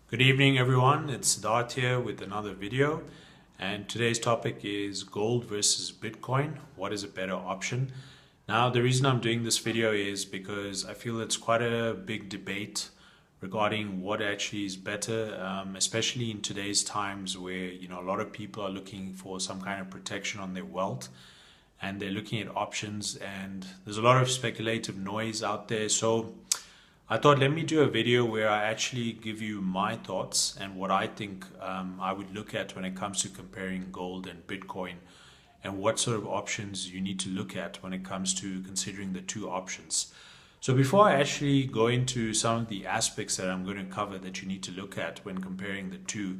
Good evening, everyone. It's Siddharth here with another video. And today's topic is gold versus Bitcoin. What is a better option? Now, the reason I'm doing this video is because I feel it's quite a big debate regarding what actually is better, especially in today's times where, a lot of people are looking for some kind of protection on their wealth and they're looking at options, and there's a lot of speculative noise out there. So I thought, let me do a video where I actually give you my thoughts and what I think I would look at when it comes to comparing gold and Bitcoin, and what sort of options you need to look at when it comes to considering the two options. So before I actually go into some of the aspects that I'm going to cover that you need to look at when comparing the two,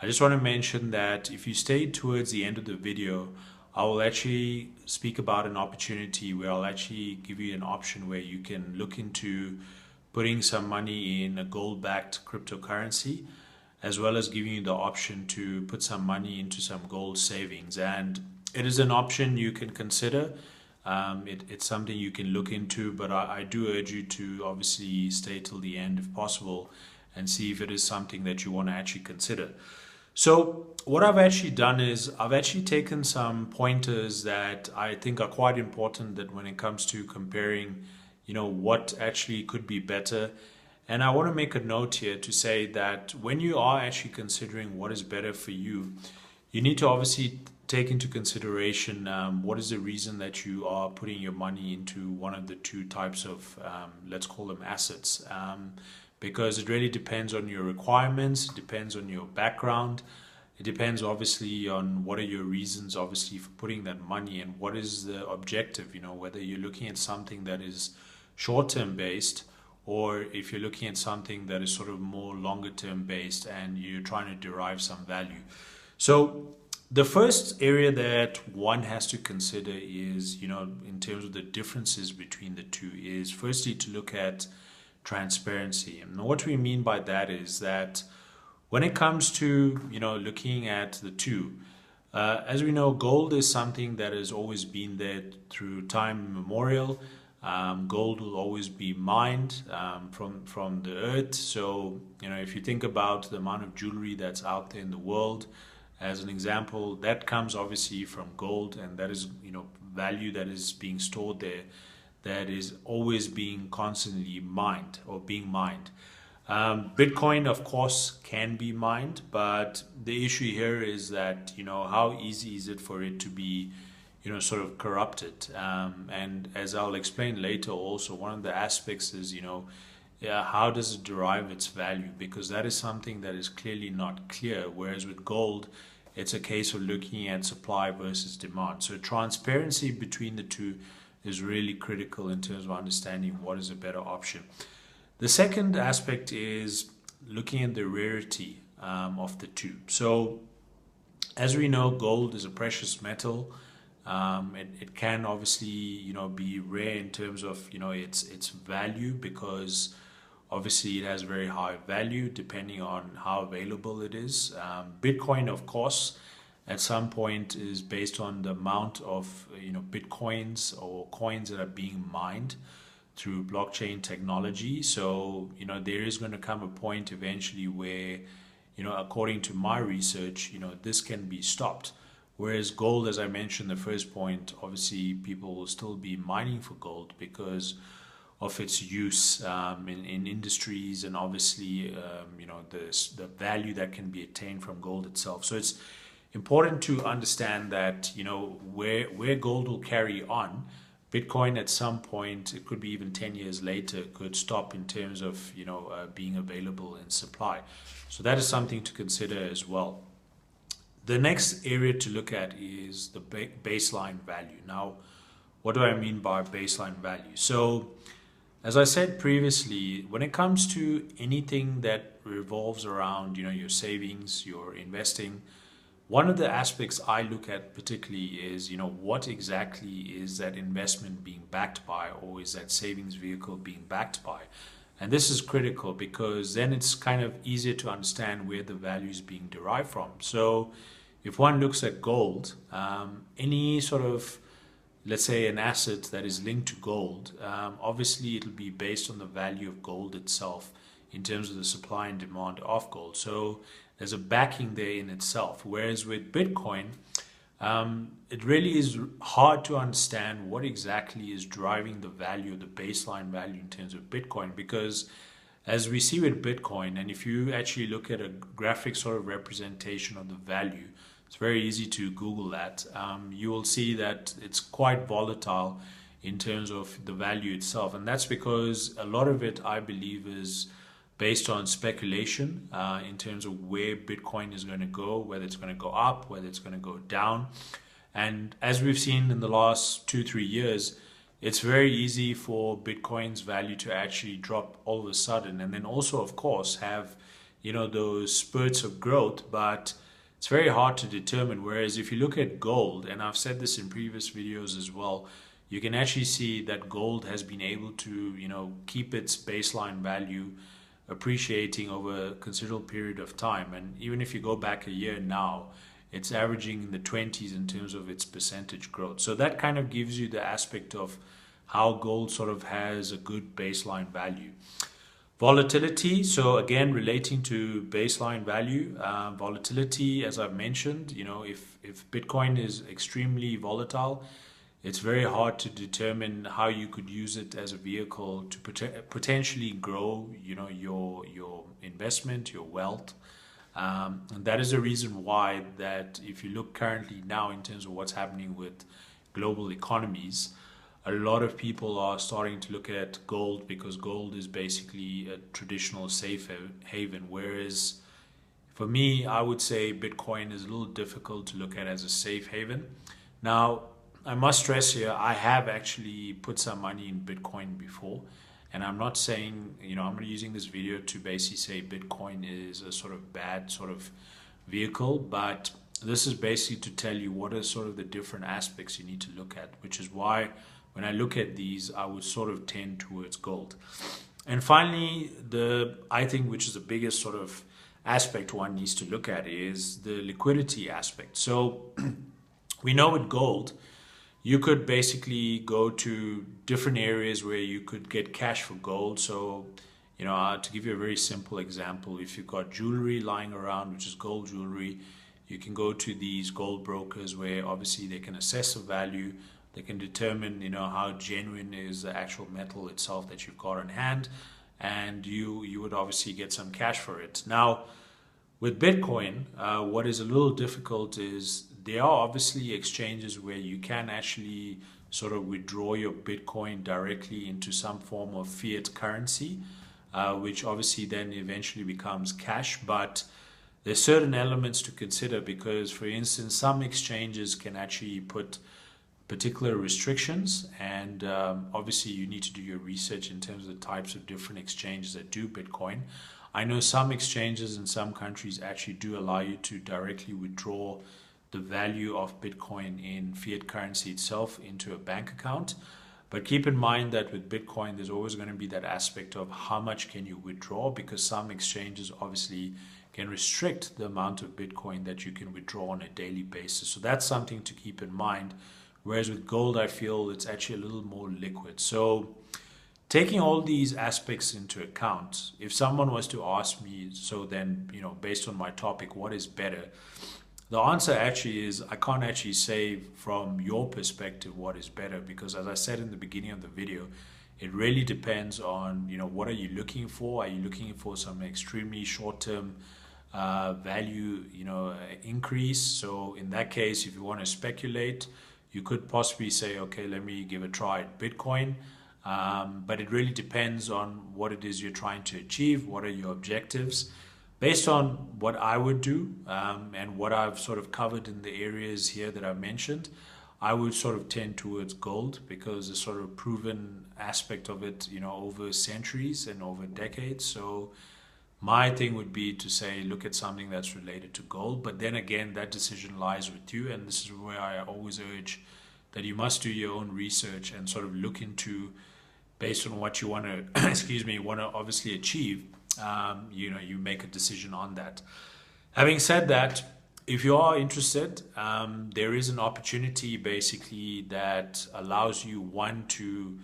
I just want to mention that if you stay towards the end of the video, I will actually speak about an opportunity where I'll actually give you an option where you can look into putting some money in a gold-backed cryptocurrency, as well as giving you the option to put some money into some gold savings. And it is an option you can consider. It's something you can look into, but I do urge you to obviously stay till the end if possible and see if it is something that you want to actually consider. So what I've actually done is I've actually taken some pointers that I think are quite important, that when it comes to comparing what actually could be better. And I want to make a note here to say that when you are actually considering what is better for you, you need to obviously take into consideration what is the reason that you are putting your money into one of the two types of, let's call them assets. Because it really depends on your requirements, it depends on your background, it depends obviously on what are your reasons obviously for putting that money, and what is the objective, whether you're looking at something that is short-term based, or if you're looking at something that is sort of more longer-term based and you're trying to derive some value. So the first area that one has to consider is, in terms of the differences between the two, is firstly to look at transparency. And what we mean by that is that when it comes to, looking at the two, as we know, gold is something that has always been there through time immemorial. Gold will always be mined from the earth. So, if you think about the amount of jewelry that's out there in the world, as an example, that comes obviously from gold, and that is, value that is being stored there, that is always being constantly mined or being mined. Bitcoin, of course, can be mined, but the issue here is that, how easy is it for it to be sort of corrupted. And as I'll explain later also, one of the aspects is, how does it derive its value? Because that is something that is clearly not clear. Whereas with gold, it's a case of looking at supply versus demand. So transparency between the two is really critical in terms of understanding what is a better option. The second aspect is looking at the rarity of the two. So as we know, gold is a precious metal. It can obviously, be rare in terms of, its value, because obviously it has very high value depending on how available it is. Bitcoin, of course, at some point is based on the amount of, Bitcoins or coins that are being mined through blockchain technology. So, there is going to come a point eventually where, according to my research, this can be stopped. Whereas gold, as I mentioned, the first point, obviously people will still be mining for gold because of its use in industries, and obviously, the value that can be attained from gold itself. So it's important to understand that, where gold will carry on, Bitcoin at some point, it could be even 10 years later, could stop in terms of, being available in supply. So that is something to consider as well. The next area to look at is the baseline value. Now, what do I mean by baseline value? So, as I said previously, when it comes to anything that revolves around, your savings, your investing, one of the aspects I look at particularly is, what exactly is that investment being backed by, or is that savings vehicle being backed by? And this is critical because then it's kind of easier to understand where the value is being derived from. So if one looks at gold, any sort of, let's say, an asset that is linked to gold, obviously it'll be based on the value of gold itself in terms of the supply and demand of gold. So there's a backing there in itself. Whereas with Bitcoin, it really is hard to understand what exactly is driving the value, the baseline value in terms of Bitcoin, because as we see with Bitcoin, and if you actually look at a graphic sort of representation of the value, it's very easy to Google that. You will see that it's quite volatile in terms of the value itself. And that's because a lot of it, I believe, is based on speculation in terms of where Bitcoin is going to go, whether it's going to go up, whether it's going to go down. And as we've seen in the last 2-3 years, it's very easy for Bitcoin's value to actually drop all of a sudden, and then also, of course, have those spurts of growth, but it's very hard to determine. Whereas if you look at gold, and I've said this in previous videos as well, you can actually see that gold has been able to keep its baseline value appreciating over a considerable period of time. And even if you go back a year now, it's averaging in the 20s in terms of its percentage growth. So that kind of gives you the aspect of how gold sort of has a good baseline value. Volatility, so again, relating to baseline value, volatility, as I've mentioned, if Bitcoin is extremely volatile, it's very hard to determine how you could use it as a vehicle to potentially grow, your investment, your wealth. And that is the reason why that if you look currently now in terms of what's happening with global economies, a lot of people are starting to look at gold, because gold is basically a traditional safe haven. Whereas for me, I would say Bitcoin is a little difficult to look at as a safe haven. Now, I must stress here, I have actually put some money in Bitcoin before. And I'm not saying, I'm not using this video to basically say Bitcoin is a sort of bad sort of vehicle, but this is basically to tell you what are sort of the different aspects you need to look at, which is why when I look at these, I would sort of tend towards gold. And finally, I think which is the biggest sort of aspect one needs to look at is the liquidity aspect. So we know with gold, you could basically go to different areas where you could get cash for gold. So, to give you a very simple example, if you've got jewelry lying around, which is gold jewelry, you can go to these gold brokers where obviously they can assess the value. They can determine, how genuine is the actual metal itself that you've got on hand, and you would obviously get some cash for it. Now, with Bitcoin, what is a little difficult is there are obviously exchanges where you can actually sort of withdraw your Bitcoin directly into some form of fiat currency, which obviously then eventually becomes cash. But there's certain elements to consider, because, for instance, some exchanges can actually put particular restrictions, and obviously you need to do your research in terms of the types of different exchanges that do Bitcoin. I know some exchanges in some countries actually do allow you to directly withdraw the value of Bitcoin in fiat currency itself into a bank account. But keep in mind that with Bitcoin, there's always going to be that aspect of how much can you withdraw, because some exchanges obviously can restrict the amount of Bitcoin that you can withdraw on a daily basis. So that's something to keep in mind. Whereas with gold, I feel it's actually a little more liquid. So taking all these aspects into account, if someone was to ask me, so then, based on my topic, what is better? The answer actually is I can't actually say from your perspective what is better, because as I said in the beginning of the video, it really depends on, what are you looking for? Are you looking for some extremely short-term value, increase? So in that case, if you want to speculate, you could possibly say, okay, let me give a try at Bitcoin. But it really depends on what it is you're trying to achieve. What are your objectives? Based on what I would do and what I've sort of covered in the areas here that I've mentioned, I would sort of tend towards gold, because the sort of proven aspect of it, over centuries and over decades. So my thing would be to say, look at something that's related to gold. But then again, that decision lies with you. And this is where I always urge that you must do your own research and sort of look into, based on what you want to, want to obviously achieve, you make a decision on that. Having said that, if you are interested, there is an opportunity basically that allows you, one, to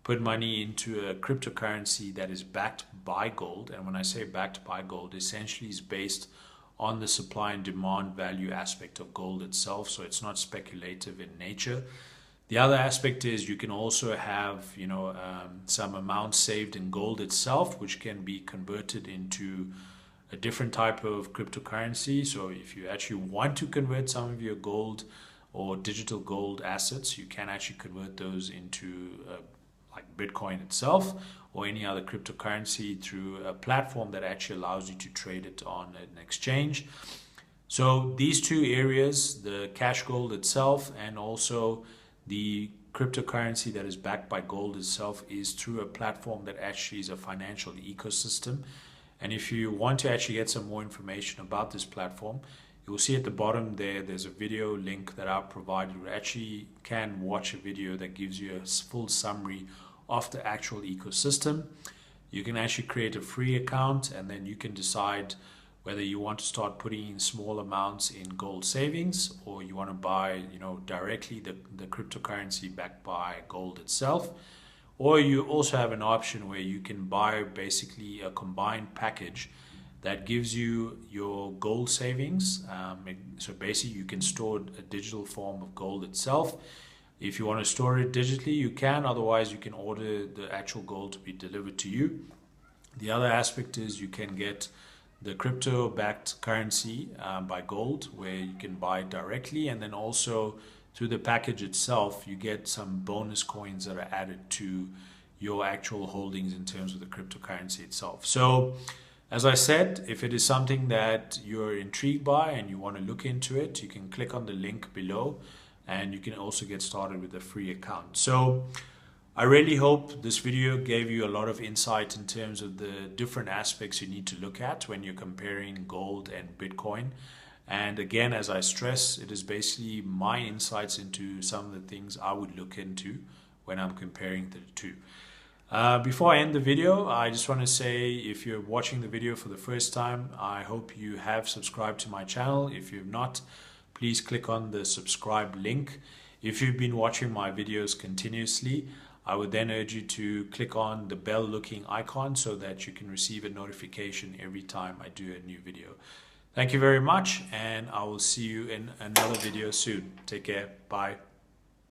put money into a cryptocurrency that is backed by gold. And when I say backed by gold, essentially is based on the supply and demand value aspect of gold itself. So it's not speculative in nature. The other aspect is you can also have, some amount saved in gold itself, which can be converted into a different type of cryptocurrency. So if you actually want to convert some of your gold or digital gold assets, you can actually convert those into like Bitcoin itself or any other cryptocurrency through a platform that actually allows you to trade it on an exchange. So these two areas, the cash gold itself and also the cryptocurrency that is backed by gold itself, is through a platform that actually is a financial ecosystem. And if you want to actually get some more information about this platform, you'll see at the bottom there's a video link that I've provided. You actually can watch a video that gives you a full summary of the actual ecosystem. You can actually create a free account, and then you can decide whether you want to start putting in small amounts in gold savings, or you want to buy, directly the cryptocurrency backed by gold itself. Or you also have an option where you can buy basically a combined package that gives you your gold savings. So basically you can store a digital form of gold itself. If you want to store it digitally, you can. Otherwise, you can order the actual gold to be delivered to you. The other aspect is you can get the crypto-backed currency by gold, where you can buy directly, and then also through the package itself, you get some bonus coins that are added to your actual holdings in terms of the cryptocurrency itself. So, as I said, if it is something that you're intrigued by and you want to look into it, you can click on the link below, and you can also get started with a free account. So I really hope this video gave you a lot of insight in terms of the different aspects you need to look at when you're comparing gold and Bitcoin. And again, as I stress, it is basically my insights into some of the things I would look into when I'm comparing the two. Before I end the video, I just want to say, if you're watching the video for the first time, I hope you have subscribed to my channel. If you've not, please click on the subscribe link. If you've been watching my videos continuously, I would then urge you to click on the bell looking icon so that you can receive a notification every time I do a new video. Thank you very much, and I will see you in another video soon. Take care. Bye.